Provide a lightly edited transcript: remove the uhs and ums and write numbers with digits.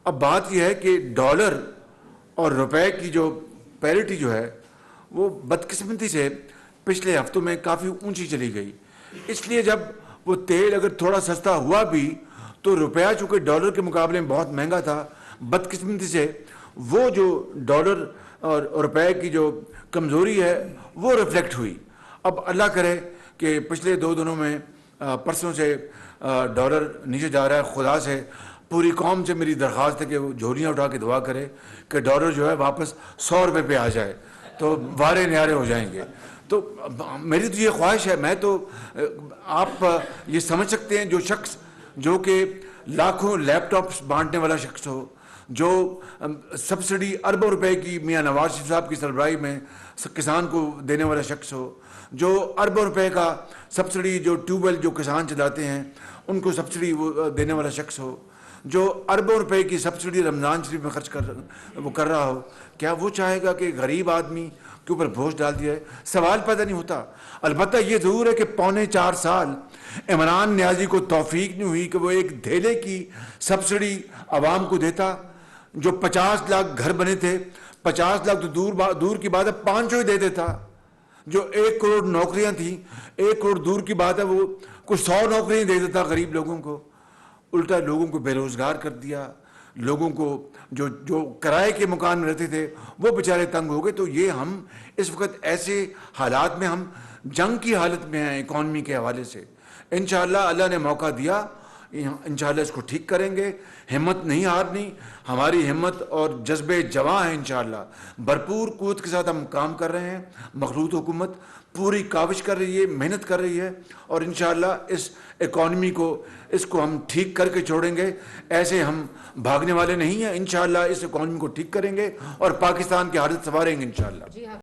اب بات یہ ہے کہ ڈالر اور روپے کی جو پیرٹی جو ہے وہ بدقسمتی سے پچھلے ہفتوں میں کافی اونچی چلی گئی. اس لیے جب وہ تیل اگر تھوڑا سستا ہوا بھی تو روپیہ چونکہ ڈالر کے مقابلے میں بہت مہنگا تھا, بدقسمتی سے وہ جو ڈالر اور روپے کی جو کمزوری ہے وہ ریفلیکٹ ہوئی. اب اللہ کرے کہ پچھلے 2 دنوں میں پرسوں سے ڈالر نیچے جا رہا ہے. خدا سے پوری قوم سے میری درخواست ہے کہ وہ جھولیاں اٹھا کے دعا کرے کہ ڈالر جو ہے واپس 100 روپے پہ آ جائے تو وارے نیارے ہو جائیں گے. تو میری تو یہ خواہش ہے, میں تو آپ یہ سمجھ سکتے ہیں جو شخص جو کہ لاکھوں لیپ ٹاپس بانٹنے والا شخص ہو, جو سبسڈی اربوں روپے کی میاں نواز شریف صاحب کی سربراہی میں کسان کو دینے والا شخص ہو, جو اربوں روپے کا سبسڈی جو ٹیوب ویل جو کسان چلاتے ہیں ان کو سبسڈی وہ دینے والا شخص ہو, جو اربوں روپے کی سبسڈی رمضان شریف میں خرچ کر رہا ہو, کیا وہ چاہے گا کہ غریب آدمی کے اوپر بوجھ ڈال دیا ہے؟ سوال پیدا نہیں ہوتا. البتہ یہ ضرور ہے کہ 4.25 سال عمران نیازی کو توفیق نہیں ہوئی کہ وہ ایک دھیلے کی سبسڈی عوام کو دیتا. جو 50 لاکھ گھر بنے تھے, 50 لاکھ تو دور کی بات ہے 500 ہی دے دیتا. جو 1 کروڑ نوکریاں تھیں, 1 کروڑ دور کی بات ہے وہ کچھ 100 نوکریاں دے دیتا غریب لوگوں کو. الٹا لوگوں کو بے روزگار کر دیا. لوگوں کو جو کرائے کے مکان میں رہتے تھے وہ بیچارے تنگ ہو گئے. تو یہ ہم اس وقت ایسے حالات میں ہم جنگ کی حالت میں ہیں اکانومی کے حوالے سے. انشاءاللہ اللہ نے موقع دیا, انشاءاللہ اس کو ٹھیک کریں گے. ہمت نہیں ہارنی, ہماری ہمت اور جذبے جواں ہیں. انشاءاللہ بھرپور قوت کے ساتھ ہم کام کر رہے ہیں. مخلوط حکومت پوری کاوش کر رہی ہے, محنت کر رہی ہے, اور انشاءاللہ اس اکانومی کو اس کو ہم ٹھیک کر کے چھوڑیں گے. ایسے ہم بھاگنے والے نہیں ہیں. انشاءاللہ اس اکانومی کو ٹھیک کریں گے اور پاکستان کی حالت سنواریں گے انشاءاللہ.